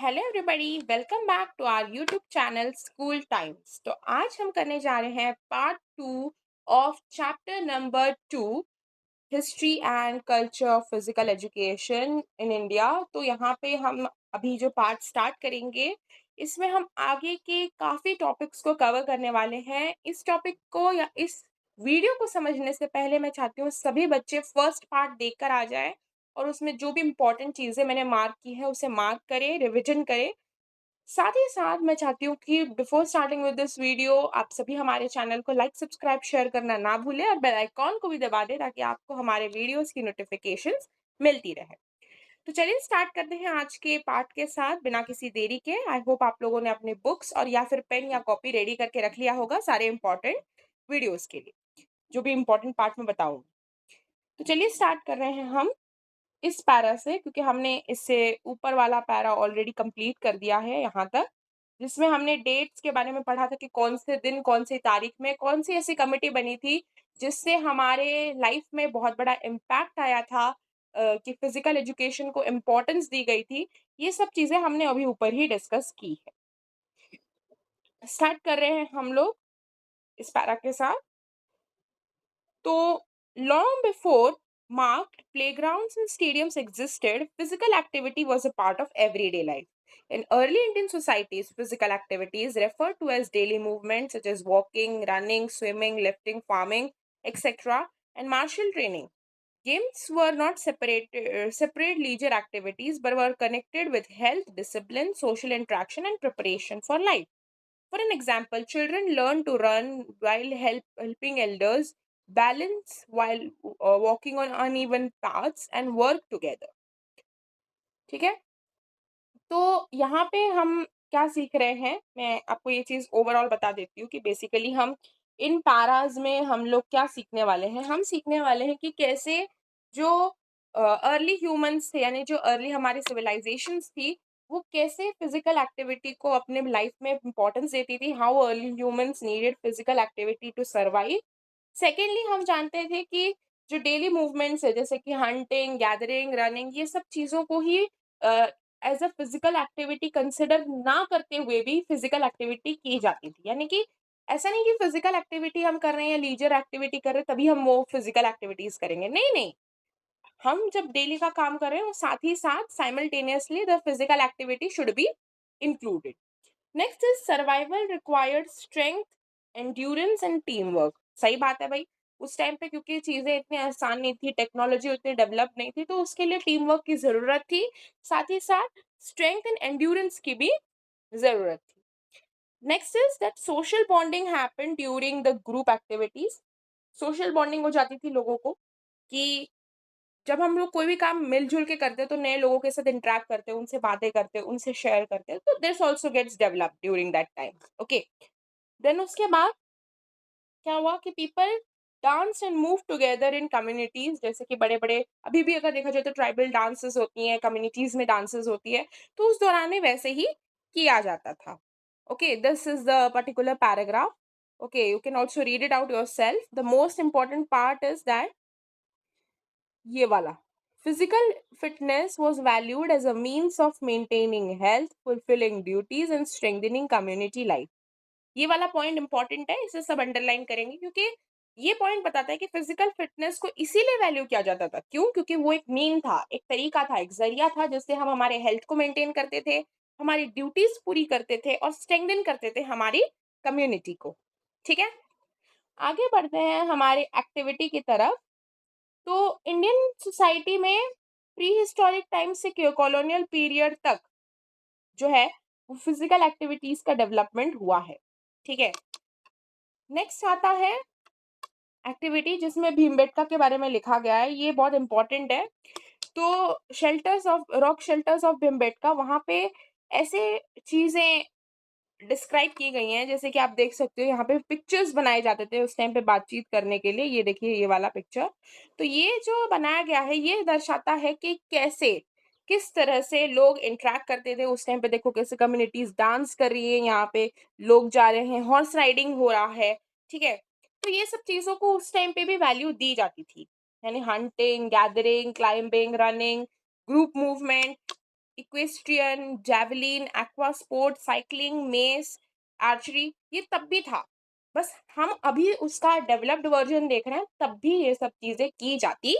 Hello everybody, welcome back to our YouTube channel school times. तो आज हम करने जा रहे हैं part 2 of chapter number 2, history and culture of physical education in India. तो यहाँ पे हम अभी जो पार्ट स्टार्ट करेंगे, इसमें हम आगे के काफ़ी टॉपिक्स को कवर करने वाले हैं। इस टॉपिक को या इस वीडियो को समझने से पहले मैं चाहती हूँ सभी बच्चे फर्स्ट पार्ट देखकर आ जाएं और उसमें जो भी इम्पोर्टेंट चीज़ें मैंने मार्क की है उसे मार्क करें, रिविजन करें। साथ ही साथ मैं चाहती हूँ कि before starting with this video आप सभी हमारे चैनल को लाइक, सब्सक्राइब, शेयर करना ना भूलें और बेल आइकॉन को भी दबा दें ताकि आपको हमारे वीडियोस की नोटिफिकेशंस मिलती रहे। तो चलिए स्टार्ट करते हैं आज के पार्ट के साथ बिना किसी देरी के। आई होप आप लोगों ने अपने बुक्स और या फिर पेन या कॉपी रेडी करके रख लिया होगा सारे इंपॉर्टेंट वीडियोस के लिए, जो भी इंपॉर्टेंट पार्ट में बताऊंगी। तो चलिए स्टार्ट कर रहे हैं हम इस पैरा से, क्योंकि हमने इससे ऊपर वाला पैरा ऑलरेडी कंप्लीट कर दिया है यहाँ तक, जिसमें हमने डेट्स के बारे में पढ़ा था कि कौन से दिन, कौन सी तारीख में कौन सी ऐसी कमिटी बनी थी जिससे हमारे लाइफ में बहुत बड़ा इम्पैक्ट आया था, कि फिजिकल एजुकेशन को इम्पोर्टेंस दी गई थी। ये सब चीजें हमने अभी ऊपर ही डिस्कस की है। स्टार्ट कर रहे हैं हम लोग इस पैरा के साथ। So, long before marked playgrounds and stadiums existed, physical activity was a part of everyday life. In early Indian societies, physical activity is referred to as daily movements such as walking, running, swimming, lifting, farming, etc., and martial training. Games were not separate leisure activities but were connected with health, discipline, social interaction, and preparation for life. For an example, children learn to run while helping elders, balance while walking on uneven paths, and work together. ठीक है, तो यहाँ पे हम क्या सीख रहे हैं, मैं आपको ये चीज़ ओवरऑल बता देती हूँ कि बेसिकली हम इन पैराज में हम लोग क्या सीखने वाले हैं। हम सीखने वाले हैं कि कैसे जो अर्ली ह्यूमंस थे, यानी जो अर्ली हमारी सिविलाइजेशंस थी, वो कैसे फिजिकल एक्टिविटी को अपने लाइफ में इम्पोर्टेंस देती थी। How early humans needed physical activity to survive. Secondly हम जानते थे कि जो डेली मूवमेंट्स है, जैसे कि हंटिंग, गैदरिंग, रनिंग, ये सब चीज़ों को ही as a physical activity consider ना करते हुए भी फिजिकल एक्टिविटी की जाती थी। यानी कि ऐसा नहीं कि फिजिकल एक्टिविटी हम कर रहे हैं या लीजर एक्टिविटी कर रहे हैं तभी हम वो फिजिकल एक्टिविटीज करेंगे, नहीं नहीं। हम जब डेली का काम कर रहे हैं, साथ ही साथ simultaneously the physical activity should be included. Next is survival required strength, endurance and team work. सही बात है भाई, उस टाइम पे क्योंकि चीजें इतनी आसान नहीं थी, टेक्नोलॉजी उतनी डेवलप नहीं थी, तो उसके लिए टीम वर्क की जरूरत थी, साथ ही साथ स्ट्रेंथ एंड एंड्योरेंस की भी जरूरत थी। Next is that social bonding happened during the group activities. Social bonding हो जाती थी लोगों को कि जब हम लोग कोई भी काम मिलजुल के करते हैं तो नए लोगों के साथ इंटरेक्ट करते हैं, उनसे बातें करते हैं, उनसे शेयर करते हैं, तो this also gets develop during that time. Okay, then उसके बाद क्या हुआ कि people dance and move together in communities. जैसे कि बड़े बड़े अभी भी अगर देखा जाए तो ट्राइबल डांसेस होती हैं, कम्युनिटीज में डांसेस होती है, तो उस दौरान में वैसे ही किया जाता था। Okay, this is the particular paragraph. Okay, you can also read it out yourself. The most important part is that ये वाला, physical fitness was valued as a means of maintaining health, fulfilling duties and strengthening community life. ये वाला point important है, इसे सब underline करेंगे, क्योंकि ये पॉइंट बताता है कि फिजिकल फिटनेस को इसीलिए वैल्यू किया जाता था। क्यों? क्योंकि वो एक मीन था, एक तरीका था, एक जरिया था जिससे हम हमारे हेल्थ को मेंटेन करते थे, हमारी ड्यूटीज पूरी करते थे और स्ट्रेंथन करते थे हमारी कम्युनिटी को। ठीक है, आगे बढ़ते हैं हमारे एक्टिविटी की तरफ। तो इंडियन सोसाइटी में प्री हिस्टोरिक टाइम से कॉलोनियल पीरियड तक जो है वो फिजिकल एक्टिविटीज का डेवलपमेंट हुआ है। ठीक है, नेक्स्ट आता है एक्टिविटी जिसमें भीमबेटका के बारे में लिखा गया है, ये बहुत इंपॉर्टेंट है। तो shelters of rock shelters of Bhimbetka, वहाँ पे ऐसे चीजें डिस्क्राइब की गई हैं, जैसे कि आप देख सकते हो यहाँ पे पिक्चर्स बनाए जाते थे उस टाइम पे बातचीत करने के लिए। ये देखिए ये वाला पिक्चर, तो ये जो बनाया गया है ये दर्शाता है कि कैसे, किस तरह से लोग इंटरेक्ट करते थे उस टाइम पे। देखो कैसे कम्युनिटीज डांस कर रही है, यहाँ पे लोग जा रहे हैं, हॉर्स राइडिंग हो रहा है। ठीक है, तो ये सब चीजों को उस टाइम पे भी वैल्यू दी जाती थी, यानी hunting, gathering, climbing, running, group movement, equestrian, javelin, aqua sport, cycling, mess, archery, ये तब भी था। बस हम अभी उसका डेवलप्ड वर्जन देख रहे हैं, तब भी ये सब चीजें की जाती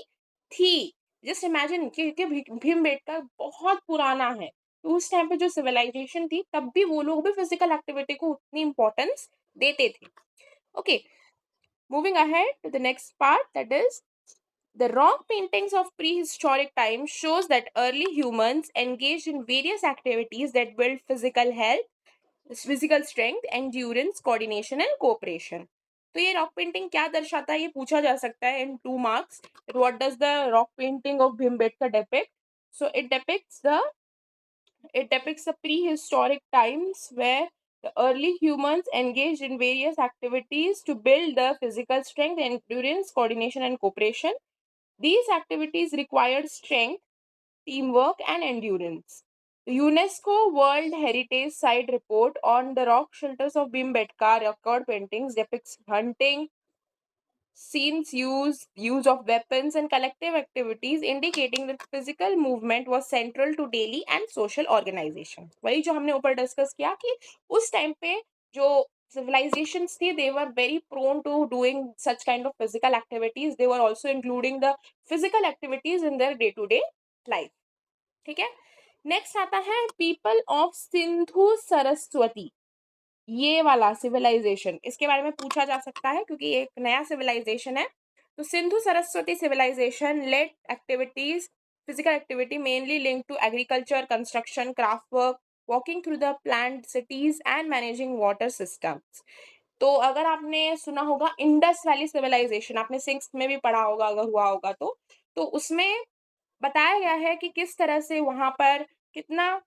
थी। जस्ट इमेजिन कि भीमबेटका बहुत पुराना है, तो उस टाइम पे जो सिविलाइजेशन थी तब भी वो लोग भी फिजिकल एक्टिविटी को उतनी इंपॉर्टेंस देते थे। Okay, moving ahead to the next part, that is the rock paintings of prehistoric times shows that early humans engaged in various activities that build physical health, physical strength, endurance, coordination and cooperation. तो ये rock painting क्या दर्शाता है, ये पूछा जा सकता है इन 2 marks. What does the rock painting of Bhimbetka depict? So it depicts the prehistoric times where the early humans engaged in various activities to build the physical strength, endurance, coordination, and cooperation. These activities required strength, teamwork, and endurance. The UNESCO World Heritage Site report on the rock shelters of Bhimbetka record paintings depicts hunting, scenes use of weapons and collective activities indicating that physical movement was central to daily and social organization. वही जो हमने ऊपर discuss किया कि उस time पे जो civilizations थी, they were very prone to doing such kind of physical activities. They were also including the physical activities in their day to day life. ठीक है, नेक्स्ट आता है पीपल ऑफ सिंधु सरस्वती, ये वाला सिविलाइजेशन, इसके बारे में पूछा जा सकता है क्योंकि ये एक नया सिविलाइजेशन है। तो Sindhu Saraswati civilization led activities, physical activity mainly link to agriculture, construction, craft work, walking through the planned cities and managing water systems. तो अगर आपने सुना होगा इंडस वैली सिविलाइजेशन, आपने सिक्स्थ में भी पढ़ा होगा अगर हुआ होगा तो उसमें बताया गया है कि किस तरह से वहां पर कितना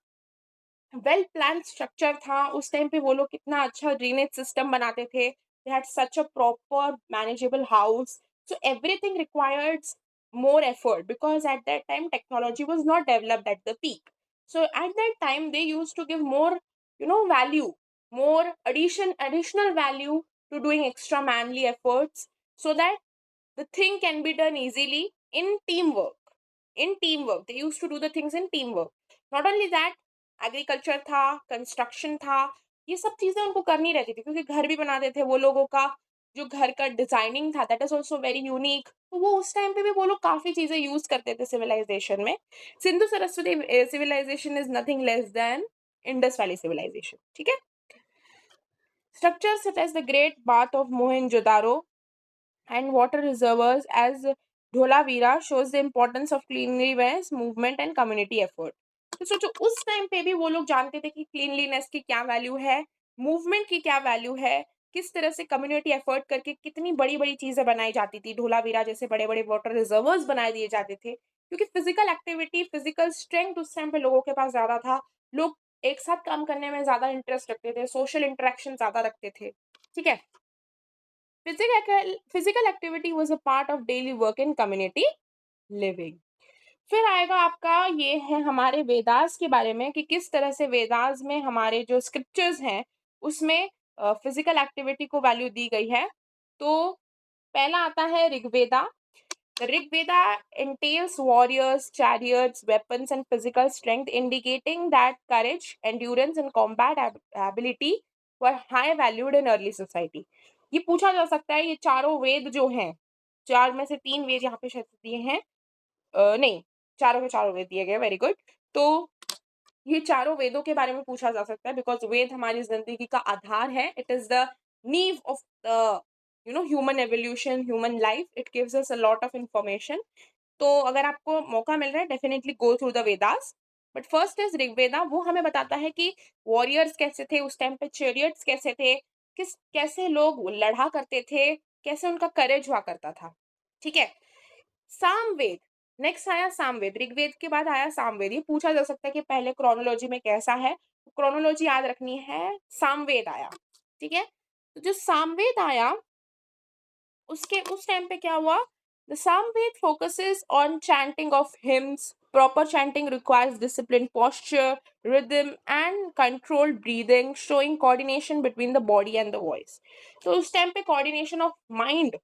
वेल प्लान स्ट्रक्चर था। उस टाइम पे वो लोग कितना अच्छा ड्रेनेज सिस्टम बनाते थे, they had such a proper manageable house, so everything requires more effort because at that time technology was not developed at the peak. So at that time they used to give more, value, more additional value to doing extra manly efforts so that the thing can be done easily in teamwork. They used to do the things in teamwork. Not only that, agriculture था, construction था, ये सब चीजें उनको करनी रहती थी क्योंकि घर भी बनाते थे वो लोगों का जो घर का डिजाइनिंग था that is also very unique. तो वो उस टाइम पे भी वो लोग काफी चीजें यूज करते थे सिविलाइजेशन में। Sindhu Saraswati civilization is nothing less than Indus valley civilization. ठीक है, structures such as the great bath of Mohenjodaro and water reservoirs as Dholavira shows the importance of cleanliness, movement and community effort. तो सोचो उस time पे भी वो लोग जानते थे कि क्लीनलीनेस की क्या वैल्यू है, मूवमेंट की क्या वैल्यू है, किस तरह से कम्युनिटी एफर्ट करके कितनी बड़ी बड़ी चीजें बनाई जाती थी, ढोलावीरा जैसे बड़े बड़े वाटर रिजर्वर्स बना दिए जाते थे क्योंकि फिजिकल एक्टिविटी, फिजिकल स्ट्रेंथ उस टाइम पे लोगों के पास ज्यादा था। लोग एक साथ काम करने में ज्यादा इंटरेस्ट रखते थे, सोशल इंटरेक्शन ज्यादा रखते थे। ठीक है, physical activity was a part of daily work in community living. फिर आएगा आपका, ये है हमारे वेदास के बारे में कि किस तरह से वेदास में हमारे जो स्क्रिप्चर्स हैं उसमें फिजिकल एक्टिविटी को वैल्यू दी गई है। तो पहला आता है Rigveda. The Rig Veda entails warriors, chariots, weapons, and physical strength, indicating that courage, endurance, and combat ability were high valued in early society. ये पूछा जा सकता है ये चारों वेद जो हैं, चार में से 3 वेद यहाँ पे शायद दिए हैं, नहीं, चारों के चारों वेद दिए गए, वेरी गुड। तो ये चारों वेदों के बारे में पूछा जा सकता है बिकॉज वेद हमारी जिंदगी का आधार है। इट इज द नीव of the human evolution, human life, it gives us a lot of information. तो अगर आपको मौका मिल रहा है definitely go through the Vedas. But first is Rigveda, वो हमें बताता है कि वॉरियर्स कैसे थे उस टाइम पे, चैरियट्स कैसे थे, कैसे लोग लड़ा करते थे, कैसे उनका करेज हुआ करता था। ठीक है, सामवेद, नेक्स्ट आया सामवेद। ऋग्वेद के बाद आया सामवेद। ये पूछा जा सकता है कि पहले क्रोनोलॉजी में कैसा है, क्रोनोलॉजी याद रखनी है, सामवेद आया। ठीक है, तो जो सामवेद आया उसके उस टाइम पे क्या हुआ, the Samaveda focuses on chanting of hymns. Proper chanting requires discipline posture, rhythm and controlled breathing, showing coordination between the body and the voice. तो उस टाइम पे coordination of mind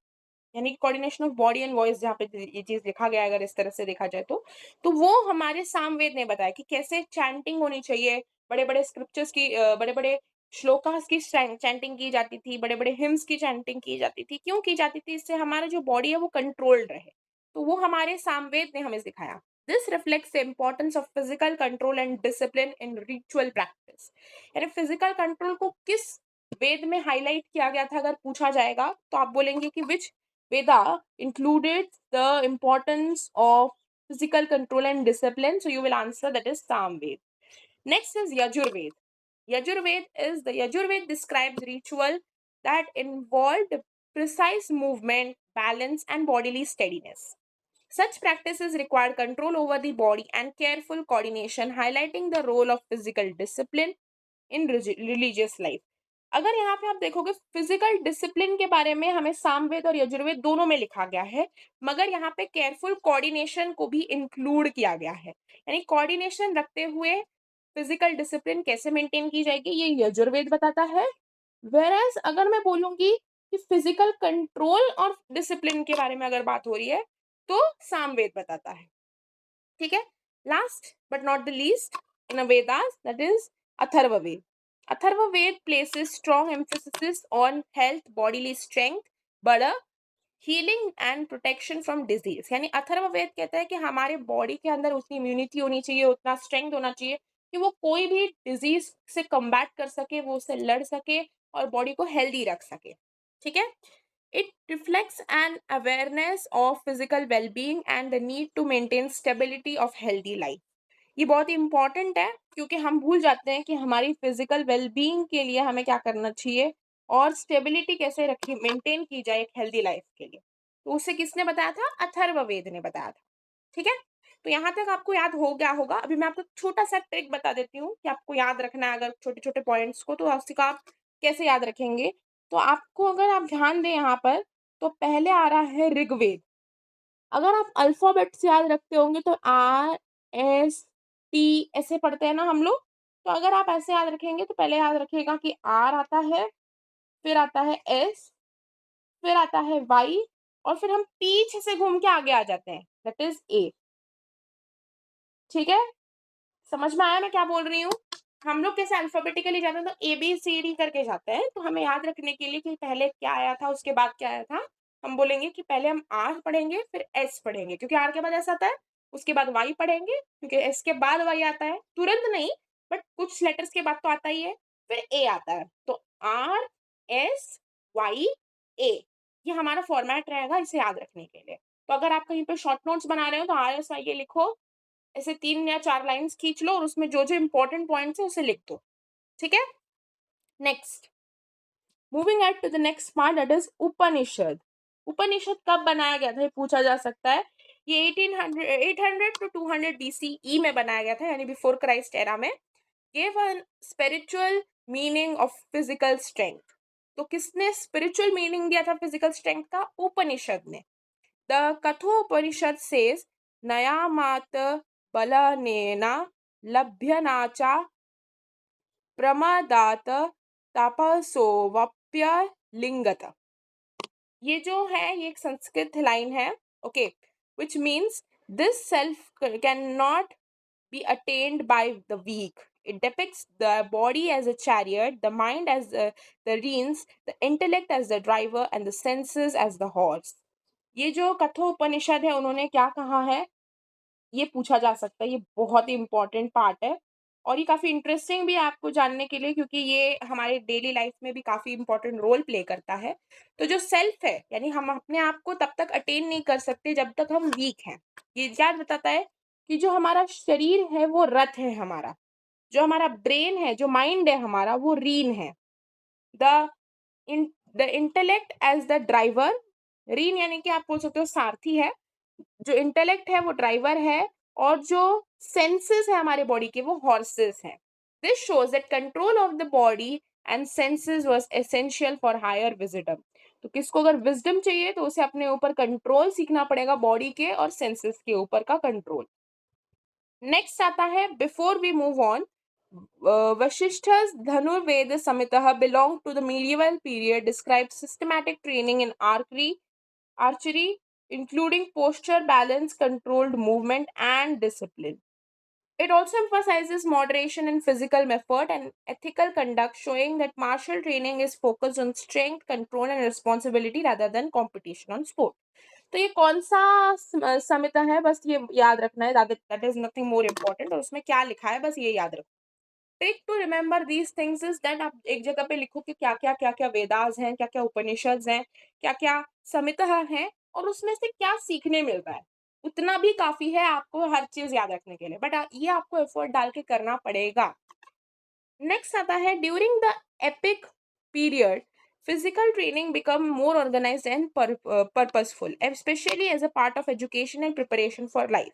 यानी coordination of body and voice, जहाँ पे ये चीज लिखा गया है, अगर इस तरह से देखा जाए तो वो हमारे सामवेद ने बताया कि कैसे चैंटिंग होनी चाहिए, बड़े बड़े स्क्रिप्चर्स की, बड़े बड़े श्लोकास की चैंटिंग की जाती थी, बड़े बड़े हिम्स की चैंटिंग की जाती थी, क्यों की जाती थी, इससे हमारा जो बॉडी है वो कंट्रोल्ड रहे। तो वो हमारे सामवेद ने हमें सिखाया। This reflects the importance of physical control and discipline in ritual practice. यानी फिजिकल कंट्रोल को किस वेद में हाईलाइट किया गया था, अगर पूछा जाएगा तो आप बोलेंगे कि विच Veda included the importance of physical control and discipline. So you will answer that is Samved. Next is Yajurved. Yajurved describes ritual that involved precise movement, balance, and bodily steadiness. Such practices required control over the body and careful coordination, highlighting the role of physical discipline in religious life. अगर यहाँ पे आप देखोगे physical discipline के बारे में हमें सामवेद और यजुर्वेद दोनों में लिखा गया है, मगर यहाँ पे केयरफुल कोऑर्डिनेशन को भी इंक्लूड किया गया है। यानी कोऑर्डिनेशन रखते हुए फिजिकल डिसिप्लिन कैसे मेंटेन की जाएगी ये यजुर्वेद बताता है। वेरएज अगर मैं बोलूंगी कि फिजिकल कंट्रोल और डिसिप्लिन के बारे में अगर बात हो रही है तो सामवेद बताता है। ठीक है, last but not the least in Vedas that is Atharvaveda. Atharvaveda places strong emphasis on health, bodily strength, but healing and protection from disease. यानी अथर्ववेद कहता है कि हमारे बॉडी के अंदर उतनी इम्यूनिटी होनी चाहिए, उतना स्ट्रेंथ होना चाहिए कि वो कोई भी डिजीज से कम्बैट कर सके, वो उससे लड़ सके और बॉडी को हेल्दी रख सके। ठीक है, it reflects an awareness of physical wellbeing and the need to maintain stability of healthy life. ये बहुत ही इंपॉर्टेंट है क्योंकि हम भूल जाते हैं कि हमारी फिजिकल वेलबींग के लिए हमें क्या करना चाहिए और स्टेबिलिटी कैसे रखी मेंटेन की जाए एक हेल्दी लाइफ के लिए। तो उसे किसने बताया था? अथर्ववेद ने बताया था। ठीक है, तो यहाँ तक आपको याद हो गया होगा। अभी मैं आपको छोटा सा ट्रिक बता देती हूँ कि आपको याद रखना है अगर छोटे छोटे पॉइंट्स को, तो उसका आप कैसे याद रखेंगे। तो आपको अगर आप ध्यान दें यहाँ पर, तो पहले आ रहा है ऋग्वेद। अगर आप अल्फाबेट से याद रखते होंगे तो RST ऐसे पढ़ते हैं ना हम लोग, तो अगर आप ऐसे याद रखेंगे तो पहले याद रखिएगा कि R आता है, फिर आता है S, फिर आता है Y, और फिर हम पीछे से घूम के आगे आ जाते हैं, दैट इज A। ठीक है, समझ में आया मैं क्या बोल रही हूँ? हम लोग कैसे अल्फाबेटिकली जाते हैं तो ABCD करके जाते हैं, तो हमें याद रखने के लिए कि पहले क्या आया था उसके बाद क्या आया था, हम बोलेंगे कि पहले हम R पढ़ेंगे फिर S पढ़ेंगे, क्योंकि R के बाद S आता है, उसके बाद Y पढ़ेंगे क्योंकि S के बाद Y आता है, तुरंत नहीं बट कुछ लेटर्स के बाद तो आता ही है, फिर A आता है। तो RSY A ये हमारा फॉर्मेट रहेगा इसे याद रखने के लिए। तो अगर आप कहीं पे शॉर्ट नोट्स बना रहे हो तो RSY लिखो, ऐसे 3 या 4 लाइन्स खींच लो और उसमें जो जो इंपॉर्टेंट पॉइंट्स है उसे लिख दो। ठीक है, next moving at to the next part that is Upanishad. Upanishad कब बनाया गया था ये पूछा जा सकता है। ये 800 टू 200 BCE में बनाया गया था, यानी बिफोर क्राइस्ट एरा में। Give a spiritual meaning of physical strength. तो किसने स्पिरिचुअल मीनिंग दिया था फिजिकल स्ट्रेंथ का? उपनिषद ने। द कठोपनिषद सेज नयामात बलनेना लभ्यनाचा प्रमादात तापसोवप्य लिंगत। ये जो है ये एक संस्कृत लाइन है, okay, which means this self can not be attained by the weak. It depicts the body as a chariot, the mind as the reins, the intellect as the driver, and the senses as the horse. ये जो कठोपनिषद है उन्होंने क्या कहा है ये पूछा जा सकता है। ये बहुत ही इंपॉर्टेंट पार्ट है और ये काफ़ी इंटरेस्टिंग भी है आपको जानने के लिए, क्योंकि ये हमारे डेली लाइफ में भी काफ़ी इंपॉर्टेंट रोल प्ले करता है। तो जो सेल्फ है यानी हम अपने आप को तब तक अटेन नहीं कर सकते जब तक हम वीक हैं। ये क्या बताता है कि जो हमारा शरीर है वो रथ है हमारा, जो हमारा ब्रेन है, जो माइंड है हमारा, वो रीन है। The the intellect as the driver, rein यानी कि आप बोल सकते हो सारथी है, जो इंटेलेक्ट है वो ड्राइवर है, और जो सेंसेस है हमारे बॉडी के वो हॉर्सेस हैं। This shows that control of the body and senses was essential for higher wisdom. तो किसको अगर विजडम चाहिए तो उसे अपने ऊपर कंट्रोल सीखना पड़ेगा, बॉडी के और सेंसेस के ऊपर का कंट्रोल। नेक्स्ट आता है, before we move on, Vashishta's Dhanurveda Samhita belong to the medieval period, describes systematic training in archery, archery, including posture, balance, controlled movement, and discipline. It also emphasizes moderation in physical effort and ethical conduct, showing that martial training is focused on strength, control, and responsibility rather than competition on sport. तो ये कौन सा संहिता है, बस ये याद रखना है, that is nothing more important, और उसमें क्या लिखा है बस ये याद रखो. Trick to remember these things is that आप एक जगह पे लिखो कि क्या क्या वेदास हैं, क्या क्या उपनिषद हैं, क्या क्या संहिता हैं, और उसमें से क्या सीखने मिल रहा है. उतना भी काफी है आपको हर चीज याद रखने के लिए, बट ये आपको एफर्ट डाल के करना पड़ेगा. नेक्स्ट आता है during the epic period physical training become more organised and purposeful, specially as a part of education and preparation for life.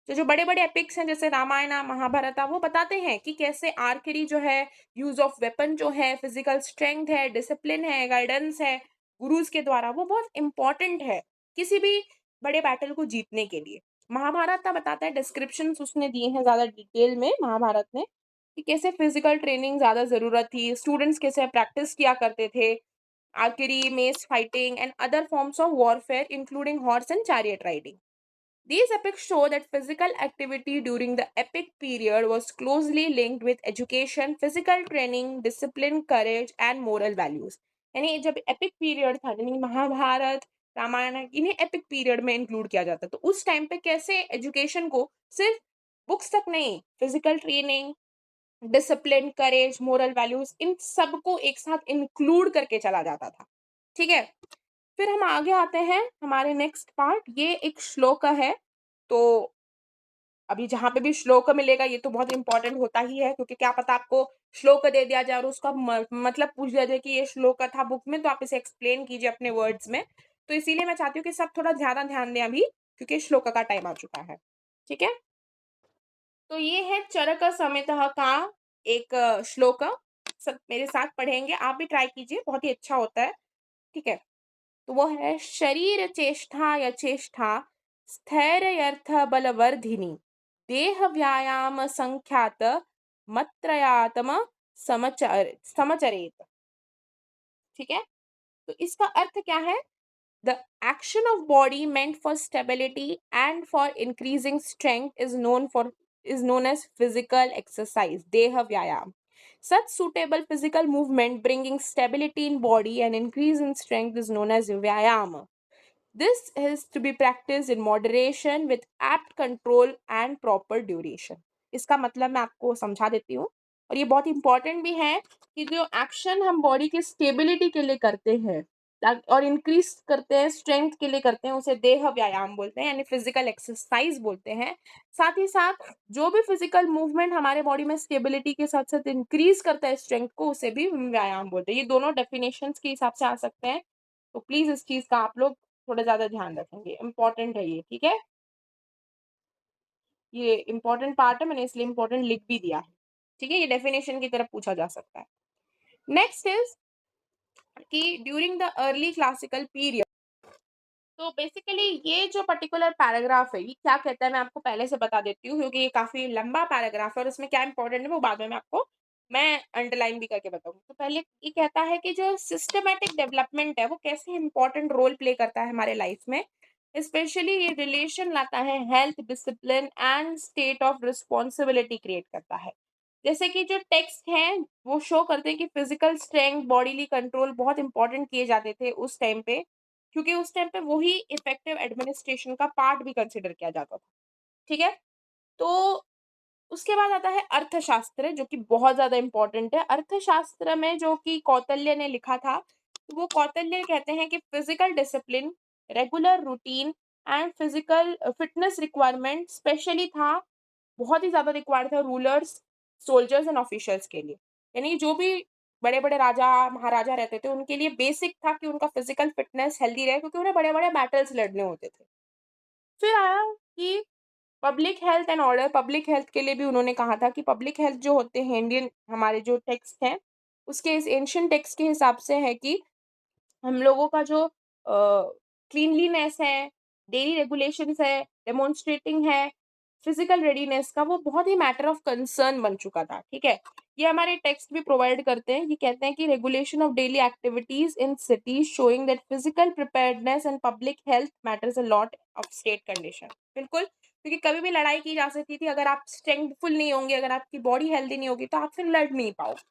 तो जो बड़े बड़े एपिक्स हैं जैसे रामायण महाभारत, वो बताते हैं कि कैसे आर्चरी जो है, यूज ऑफ वेपन जो है, फिजिकल स्ट्रेंथ है, डिसिप्लिन है, गाइडेंस है गुरुज के द्वारा, वो बहुत इंपॉर्टेंट है किसी भी बड़े बैटल को जीतने के लिए. महाभारत का बताता है, डिस्क्रिप्शन उसने दिए हैं ज्यादा डिटेल में महाभारत में, कि कैसे फिजिकल ट्रेनिंग ज्यादा जरूरत थी, स्टूडेंट्स कैसे प्रैक्टिस किया करते थे, archery, mess fighting and other forms of warfare including horse and chariot riding. These epics show that physical activity during the epic period was closely linked with education, physical training, discipline, courage, and moral values. यानी जब epic period था, यानी महाभारत, रामायण, इन्हें epic period में include किया जाता, तो उस टाइम पे कैसे एजुकेशन को सिर्फ बुक्स तक नहीं, फिजिकल ट्रेनिंग, डिसिप्लिन, करेज, मोरल वैल्यूज, इन सबको एक साथ इंक्लूड करके चला जाता था. ठीक है, फिर हम आगे आते हैं हमारे नेक्स्ट पार्ट. ये एक श्लोक है, तो अभी जहां पे भी श्लोक मिलेगा ये तो बहुत इंपॉर्टेंट होता ही है, क्योंकि क्या पता आपको श्लोक दे दिया जाए और उसका मतलब पूछ दिया जाए कि ये श्लोक था बुक में, तो आप इसे एक्सप्लेन कीजिए अपने वर्ड्स में. तो इसीलिए मैं चाहती हूँ कि सब थोड़ा ज्यादा ध्यान दें अभी, क्योंकि श्लोक का टाइम आ चुका है. ठीक है, तो ये है चरक संहिता का एक श्लोक. सब मेरे साथ पढ़ेंगे, आप भी ट्राई कीजिए, बहुत ही अच्छा होता है. ठीक है, तो वो है शरीर चेष्टा या चेष्टा स्थैर्यर्थ बलवर्धिनी देह व्यायाम संख्यात मत्रयातम समचरेत. ठीक है, तो इसका अर्थ क्या है? The action of body meant for stability and for increasing strength is known as physical exercise, deha vyayam. Such suitable physical movement bringing stability in body and increase in strength is known as vyayam. This is to be practiced in moderation with apt control and proper duration. इसका मतलब मैं आपको समझा देती हूँ, और ये बहुत इंपॉर्टेंट भी है कि जो एक्शन हम बॉडी की स्टेबिलिटी के लिए करते हैं और इंक्रीज करते हैं, स्ट्रेंथ के लिए करते हैं, उसे देह व्यायाम बोलते हैं, यानी फिजिकल एक्सरसाइज बोलते हैं. साथ ही साथ जो भी फिजिकल मूवमेंट हमारे बॉडी में स्टेबिलिटी के साथ साथ इंक्रीज करता है स्ट्रेंथ को, उसे भी व्यायाम बोलते हैं. ये दोनों डेफिनेशंस के हिसाब से आ सकते हैं, तो प्लीज इस चीज का आप लोग थोड़ा ज्यादा ध्यान रखेंगे, इंपॉर्टेंट है ये. ठीक है, ये इंपॉर्टेंट पार्ट है, मैंने इसलिए इंपॉर्टेंट लिख भी दिया है. ठीक है, ये डेफिनेशन की तरफ पूछा जा सकता है. नेक्स्ट इज कि during the early classical period, तो बेसिकली ये जो पर्टिकुलर पैराग्राफ है ये क्या कहता है मैं आपको पहले से बता देती हूँ, क्योंकि ये काफी लंबा पैराग्राफ है और इसमें क्या इंपॉर्टेंट है वो बाद में मैं आपको अंडरलाइन भी करके बताऊंगी. तो पहले ये कहता है कि जो सिस्टमेटिक डेवलपमेंट है वो कैसे इंपॉर्टेंट रोल प्ले करता है हमारे लाइफ में. स्पेशली ये रिलेशन लाता है health, discipline and state of responsibility create करता है. जैसे कि जो टेक्स्ट हैं वो शो करते हैं कि फिजिकल स्ट्रेंथ, बॉडीली कंट्रोल बहुत इंपॉर्टेंट किए जाते थे उस टाइम पे, क्योंकि उस टाइम पे वही इफेक्टिव एडमिनिस्ट्रेशन का पार्ट भी कंसिडर किया जाता था. ठीक है, तो उसके बाद आता है अर्थशास्त्र, जो कि बहुत ज्यादा इंपॉर्टेंट है. अर्थशास्त्र में जो कि कौटिल्य ने लिखा था, तो वो कौटिल्य कहते हैं कि physical discipline, regular routine and physical fitness requirement specially था, बहुत ही ज्यादा रिक्वायर्ड था रूलर्स, सोल्जर्स एंड ऑफिशियल्स के लिए. यानी जो भी बड़े बड़े राजा महाराजा रहते थे उनके लिए बेसिक था कि उनका फिजिकल फिटनेस हेल्दी रहे, क्योंकि उन्हें बड़े बड़े बैटल्स लड़ने होते थे. फिर आया कि public health and order. Public health के लिए भी उन्होंने कहा था कि पब्लिक हेल्थ जो होते हैं इंडियन हमारे जो टेक्स्ट हैं उसके इस एंशियंट टेक्स्ट के हिसाब से है कि हम लोगों का जो क्लीनलीनेस है, डेली रेगुलेशंस है, डेमोन्स्ट्रेटिंग है, फिजिकल रेडीनेस का, वो बहुत ही मैटर ऑफ कंसर्न बन चुका था. ठीक है, ये हमारे टेक्स्ट भी प्रोवाइड करते हैं। ये कहते हैं कि regulation of daily activities in cities showing that physical preparedness and public health matters a lot of state condition. बिल्कुल, क्योंकि कभी भी लड़ाई की जा सकती थी, अगर आप स्ट्रेंथफुल नहीं होंगे, अगर आपकी बॉडी हेल्दी नहीं होगी तो आप फिर लड़ नहीं पाओगे,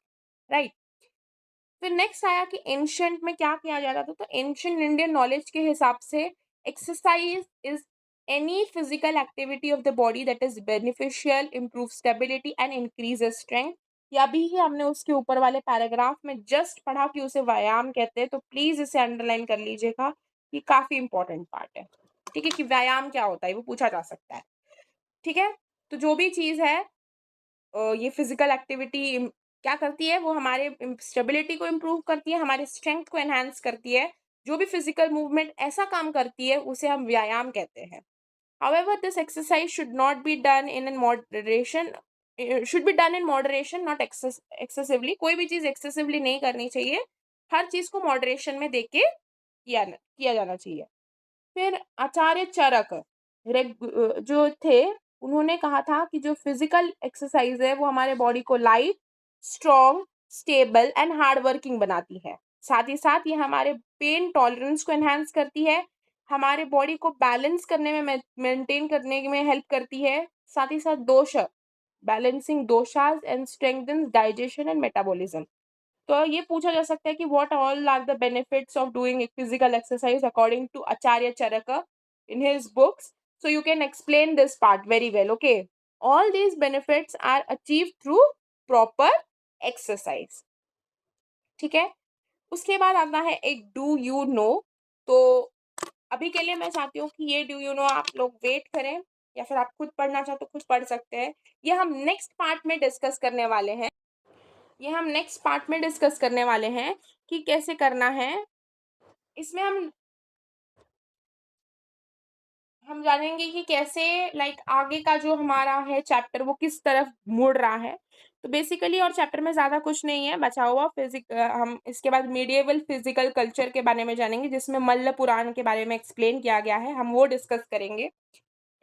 राइट। फिर नेक्स्ट आया कि एंशंट में क्या किया जाता था। तो एंशंट इंडियन नॉलेज के हिसाब से exercise is any physical activity of the body that is beneficial, improve stability and increases strength. या अभी ही हमने उसके ऊपर वाले पैराग्राफ में जस्ट पढ़ा कि उसे व्यायाम कहते हैं, तो प्लीज इसे अंडरलाइन कर लीजिएगा, ये काफी इंपॉर्टेंट पार्ट है। ठीक है, कि व्यायाम क्या होता है वो पूछा जा सकता है। ठीक है, तो जो भी चीज है ये फिजिकल एक्टिविटी क्या करती है, वो हमारे स्टेबिलिटी को इम्प्रूव करती है, हमारे स्ट्रेंथ को एनहांस करती है। जो भी फिजिकल मूवमेंट ऐसा काम करती है उसे हम व्यायाम कहते हैं। However, this exercise should not be done in moderation. Should be done in moderation, not excessively. कोई भी चीज excessively नहीं करनी चाहिए, हर चीज को moderation में देके किया जाना चाहिए। फिर आचार्य चरक जो थे, उन्होंने कहा था कि जो फिजिकल एक्सरसाइज है वो हमारे बॉडी को light, strong, stable and hard working बनाती है। साथ ही साथ ये हमारे पेन टॉलरेंस को एनहांस करती है, हमारे बॉडी को बैलेंस करने में, मेंटेन करने में हेल्प करती है। साथ ही साथ दोष बैलेंसिंग दोषास and strengthens digestion and metabolism. तो ये पूछा जा सकता है कि what all are the benefits of doing physical exercise according to Acharya Charaka in his books. So you can explain this part very well. Okay, all these benefits are achieved through proper exercise. ठीक है, उसके बाद आता है एक do you know. तो अभी के लिए मैं चाहती हूँ कि ये डू यू नो आप लोग वेट करें, या फिर आप खुद पढ़ना चाहो तो खुद पढ़ सकते हैं। ये हम नेक्स्ट पार्ट में डिस्कस करने वाले हैं। कि कैसे करना है। इसमें हम जानेंगे कि कैसे लाइक आगे का जो हमारा है चैप्टर वो किस तरफ मुड़ रहा है। तो बेसिकली और चैप्टर में ज़्यादा कुछ नहीं है बचा हुआ। हम इसके बाद मीडिएवल फिजिकल कल्चर के बारे में जानेंगे, जिसमें मल्ल पुराण के बारे में एक्सप्लेन किया गया है, हम वो डिस्कस करेंगे।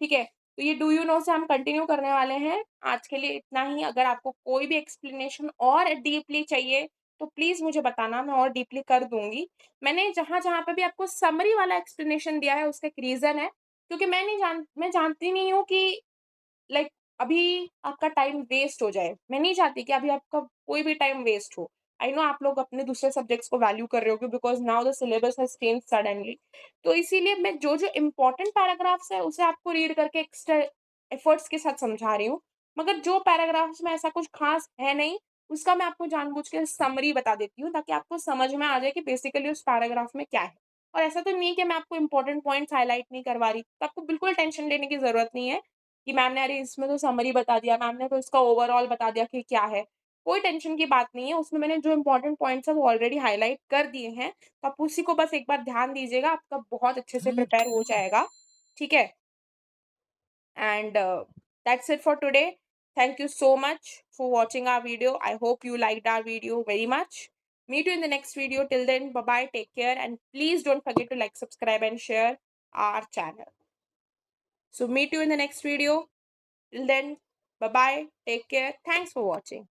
ठीक है, तो ये डू यू नो से हम कंटिन्यू करने वाले हैं। आज के लिए इतना ही। अगर आपको कोई भी एक्सप्लेनेशन और डीपली चाहिए तो प्लीज़ मुझे बताना, मैं और डीपली कर दूंगी। मैंने जहाँ जहाँ पे भी आपको समरी वाला एक्सप्लेनेशन दिया है उसका एक रीज़न है, क्योंकि मैं जानती नहीं हूँ कि लाइक अभी आपका टाइम वेस्ट हो जाए। मैं नहीं चाहती कि अभी आपका कोई भी टाइम वेस्ट हो। आई नो आप लोग अपने दूसरे सब्जेक्ट्स को वैल्यू कर रहे होगे because now the syllabus has change suddenly. तो इसीलिए मैं जो जो इम्पोर्टेंट पैराग्राफ्स है उसे आपको रीड करके एक्स्ट्रा एफर्ट्स के साथ समझा रही हूँ। मगर जो पैराग्राफ्स में ऐसा कुछ खास है नहीं, उसका मैं आपको जानबूझ के समरी बता देती हूँ ताकि आपको समझ में आ जाए कि बेसिकली उस पैराग्राफ में क्या है। और ऐसा तो नहीं कि मैं आपको इंपॉर्टेंट पॉइंट्स हाईलाइट नहीं करवा रही, तो आपको बिल्कुल टेंशन लेने की जरूरत नहीं है कि मैम ने अरे इसमें तो समरी बता दिया, मैम ने तो इसका ओवरऑल बता दिया कि क्या है। कोई टेंशन की बात नहीं है, उसमें मैंने जो इंपॉर्टेंट पॉइंट्स है वो ऑलरेडी हाईलाइट कर दिए हैं। तो आप उसी को बस एक बार ध्यान दीजिएगा, आपका बहुत अच्छे से प्रिपेयर हो जाएगा। ठीक है, and that's it for today. Thank you so much for watching our video. I hope you liked our video very much. Meet you in the next video. Till then, bye bye, take care, and please don't forget to like, subscribe and share our channel. So meet you in the next video. Till then, bye bye, take care, thanks for watching.